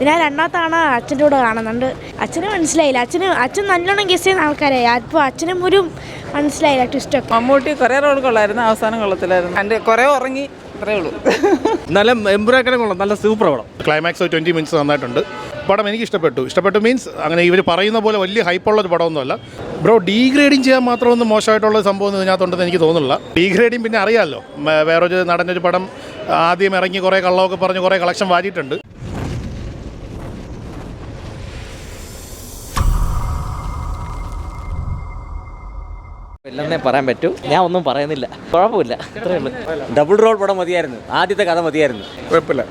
ഞാൻ രണ്ടാമത്താണ് അച്ഛൻ്റെ കൂടെ കാണുന്നുണ്ട്. അച്ഛന് മനസ്സിലായില്ല. അച്ഛൻ നല്ലോണം ഗസ് ചെയ്യുന്ന ആൾക്കാരായി. അപ്പോൾ അച്ഛനും ഒരു മനസ്സിലായില്ല ട്വിസ്റ്റൊക്കെ. മമ്മൂട്ടി കുറേ റോൾ കൊള്ളായിരുന്നു, അവസാനം കൊള്ളത്തിലായിരുന്നു. എൻ്റെ കുറേ ഉറങ്ങി, അത്രേ ഉള്ളൂ. നല്ല എംബ്രാക്കനെ കൊള്ളാം, നല്ല സൂപ്പർ പടം. ക്ലൈമാക്സ് 20 മിനിറ്റ്സ് നന്നായിട്ടുണ്ട്. പടം എനിക്ക് ഇഷ്ടപ്പെട്ടു മീൻസ് അങ്ങനെ ഇവർ പറയുന്ന പോലെ വലിയ ഹൈപ്പുള്ളൊരു പടമൊന്നുമല്ല ബ്രോ. ഡീഗ്രേഡിങ് ചെയ്യാൻ മാത്രമൊന്നും മോശമായിട്ടുള്ള സംഭവം ഇതിനകത്തുണ്ടെന്ന് എനിക്ക് തോന്നുന്നില്ല. ഡീഗ്രേഡിങ് പിന്നെ അറിയാമല്ലോ, വേറൊരു നടനൊരു പടം ആദ്യം ഇറങ്ങി കുറേ കള്ളമൊക്കെ പറഞ്ഞ് കുറേ കളക്ഷൻ വാരിയിട്ടുണ്ട്. ഇല്ലെന്നേ പറയാൻ പറ്റൂ, ഞാൻ ഒന്നും പറയുന്നില്ല. കുഴപ്പമില്ല, ഇത്രയേ ഉള്ളൂ. ഡബിൾ റോൾ പടം മതിയായിരുന്നു, ആദ്യത്തെ കഥ മതിയായിരുന്നു. കുഴപ്പമില്ല,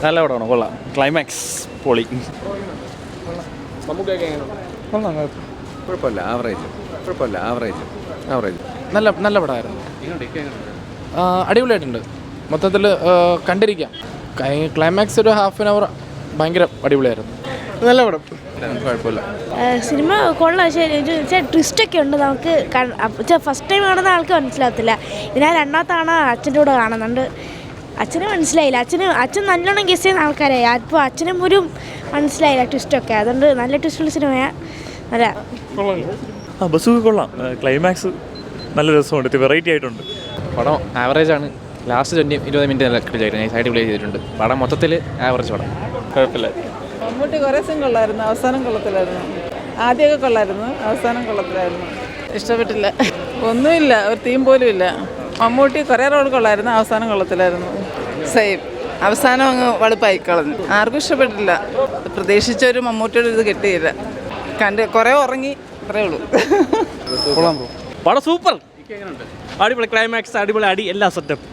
നല്ല പടമാണ്, കൊള്ളാം. ക്ലൈമാക്സ് പൊളി. കുഴപ്പമില്ല, ആവറേജ്. നല്ല പടമായിരുന്നു. അടിപൊളിയായിട്ടുണ്ട്. മൊത്തത്തിൽ കണ്ടിരിക്കാം. ക്ലൈമാക്സ് ഒരു ഹാഫ് ആൻ അവർ ഭയങ്കര അടിപൊളിയായിരുന്നു. നല്ല പടം, കുഴപ്പമില്ല. സിനിമ കൊള്ളാം. പക്ഷേ ട്വിസ്റ്റൊക്കെ ഉണ്ട്. നമുക്ക് ഫസ്റ്റ് ടൈം കാണുന്ന ആൾക്ക് മനസ്സിലാകത്തില്ല. ഞാൻ രണ്ടാമത്താണ് അച്ഛൻ്റെ കൂടെ കാണുന്നുണ്ട്. അച്ഛന് മനസ്സിലായില്ല. അച്ഛൻ നല്ലോണം ഗസ് ചെയ്യുന്ന ആൾക്കാരായി. അപ്പോൾ അച്ഛനും ഒരു മനസ്സിലായില്ല ട്വിസ്റ്റൊക്കെ. അതുകൊണ്ട് നല്ല ട്വിസ്റ്റുള്ള സിനിമയാണ്. നല്ല ബസ്സൊക്കെ കൊള്ളാം. ക്ലൈമാക്സ് നല്ല രസമുണ്ട്, വെറൈറ്റി ആയിട്ടുണ്ട്. പടം ആവറേജ് ആണ്. ലാസ്റ്റ് 20 മിനിറ്റ് നല്ല ക്ലിയറായിരുന്നു, സൈഡ് പ്ലേ ചെയ്തിട്ടുണ്ട്. പടം മൊത്തത്തിൽ ആവറേജ് പടം, കുഴപ്പമില്ല. മമ്മൂട്ടി കുറേ സീൻ കൊള്ളായിരുന്നു, അവസാനം കൊള്ളത്തിലായിരുന്നു. ആദ്യമൊക്കെ കൊള്ളായിരുന്നു, അവസാനം കൊള്ളത്തിലായിരുന്നു. ഇഷ്ടപ്പെട്ടില്ല, ഒന്നുമില്ല, ഒരു തീം പോലും ഇല്ല. മമ്മൂട്ടി കുറേ റോൾ കൊള്ളായിരുന്നു, അവസാനം കൊള്ളത്തിലായിരുന്നു. സെയിം, അവസാനം അങ്ങ് വളുപ്പായി കളഞ്ഞു. ആർക്കും ഇഷ്ടപ്പെട്ടില്ല. പ്രതീക്ഷിച്ച ഒരു മമ്മൂട്ടിയുടെ ഇത് കിട്ടിയില്ല. കുറേ ഉറങ്ങി, അത്രേ ഉള്ളൂ. പടം സൂപ്പർ, അടിപൊളി. ക്ലൈമാക്സ് അടിപൊളി, അടി എല്ലാ സെറ്റപ്പ്.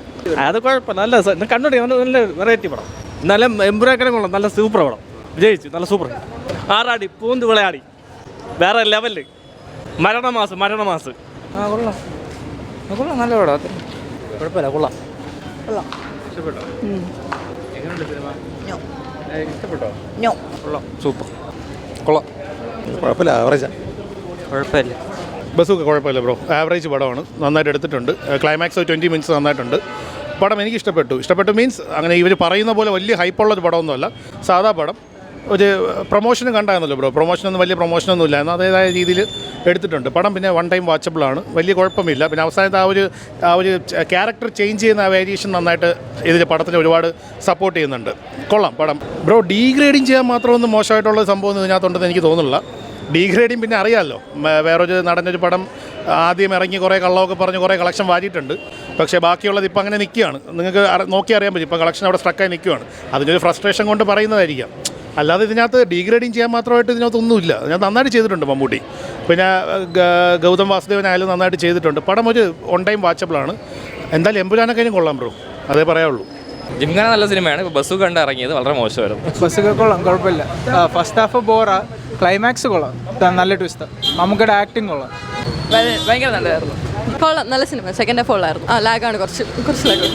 അത് കുഴപ്പമില്ല, നല്ല കണ്ടോടി, നല്ല വെറൈറ്റി പടം. നല്ല എംബ്രാക്കനെ കൊള്ളാം, നല്ല സൂപ്പർ പടം. വിജയിച്ചു, നല്ല സൂപ്പർ. ആറാടി പൂന്ത് വിളയാടി, വേറെ ലെവല്. മരണമാസ്. കൊള്ളാം, നല്ല പടം. കുഴപ്പമില്ല, കൊള്ളാം. സൂപ്പർ, കൊള്ളാം. കുഴപ്പമില്ല, ആവറേജാ. കുഴപ്പമില്ല. ബസ്സൊക്കെ കുഴപ്പമില്ല ബ്രോ, ആവറേജ് പടമാണ്, നന്നായിട്ട് എടുത്തിട്ടുണ്ട്. ക്ലൈമാക്സ് 20 മിനിറ്റ്സ് നന്നായിട്ടുണ്ട്. പടം എനിക്ക് ഇഷ്ടപ്പെട്ടു മീൻസ് അങ്ങനെ ഇവർ പറയുന്ന പോലെ വലിയ ഹൈപ്പുള്ളൊരു പടമൊന്നുമല്ല. സാധാ പടം. ഒരു പ്രൊമോഷനും കണ്ടായിരുന്നല്ലോ ബ്രോ, പ്രൊമോഷനൊന്നും വലിയ പ്രൊമോഷനൊന്നും ഇല്ല, എന്നാൽ അതേതായ രീതിയിൽ എടുത്തിട്ടുണ്ട് പടം. പിന്നെ വൺ ടൈം വാച്ചബിളാണ്, വലിയ കുഴപ്പമില്ല. പിന്നെ അവസാനത്തെ ആ ഒരു ക്യാരക്ടർ ചേഞ്ച് ചെയ്യുന്ന ആ വേരിയേഷൻ നന്നായിട്ട് ഇതിൽ പടത്തിന് ഒരുപാട് സപ്പോർട്ട് ചെയ്യുന്നുണ്ട്. കൊള്ളാം പടം ബ്രോ. ഡീഗ്രേഡിങ് ചെയ്യാൻ മാത്രമൊന്നും മോശമായിട്ടുള്ള സംഭവം ഇതിനകത്തുണ്ടെന്ന് എനിക്ക് തോന്നുന്നില്ല. ഡീഗ്രേഡിങ് പിന്നെ അറിയാമല്ലോ, വേറൊരു നടനൊരു പടം ആദ്യം ഇറങ്ങി കുറേ കള്ളമൊക്കെ പറഞ്ഞ് കുറേ കളക്ഷൻ വാരിയിട്ടുണ്ട്. പക്ഷേ ബാക്കിയുള്ളത് ഇപ്പോൾ അങ്ങനെ നിൽക്കുകയാണ്. നിങ്ങൾക്ക് നോക്കി അറിയാൻ പറ്റും, ഇപ്പോൾ കളക്ഷൻ അവിടെ സ്ട്രക്കായി നിൽക്കുകയാണ്. അതിൻ്റെ ഒരു ഫ്രസ്ട്രേഷൻ കൊണ്ട് പറയുന്നതായിരിക്കാം. അല്ലാതെ ഇതിനകത്ത് ഡീഗ്രേഡിങ് ചെയ്യാൻ മാത്രമായിട്ട് ഇതിനകത്തൊന്നുമില്ല. ഇതിനകത്ത് നന്നായിട്ട് ചെയ്തിട്ടുണ്ട് മമ്മൂട്ടി. പിന്നെ ഗൗതം വാസുദേവനായാലും നന്നായിട്ട് ചെയ്തിട്ടുണ്ട്. പടം ഒരു ഓൺ ടൈം വാച്ചബിളാണ്. എന്തായാലും എമ്പുരാനൊക്കെ കൊള്ളാം ബ്രോ, അതേ പറയാവുള്ളൂ. ജിംഖാന നല്ല സിനിമയാണ്. ഇപ്പോൾ ബസ്സു കണ്ട് ഇറങ്ങിയത് വളരെ മോശമായിരുന്നു. ബസ്സൊക്കെ കൊള്ളാം, കുഴപ്പമില്ല. ഫസ്റ്റ് ഹാഫ് ബോറാ, ക്ലൈമാക്സ് കൊള്ളാം, നല്ല ട്വിസ്റ്റ്. നമുക്കിടെ ആക്ടിങ് കൊള്ളാം, ഭയങ്കര നല്ലതായിരുന്നു. കൊള്ളാം, നല്ല സിനിമ. സെക്കൻഡ് ഹാഫ് കൊള്ളായിരുന്നു. ലാഗാണ്, കുറച്ച് ലാഗ്.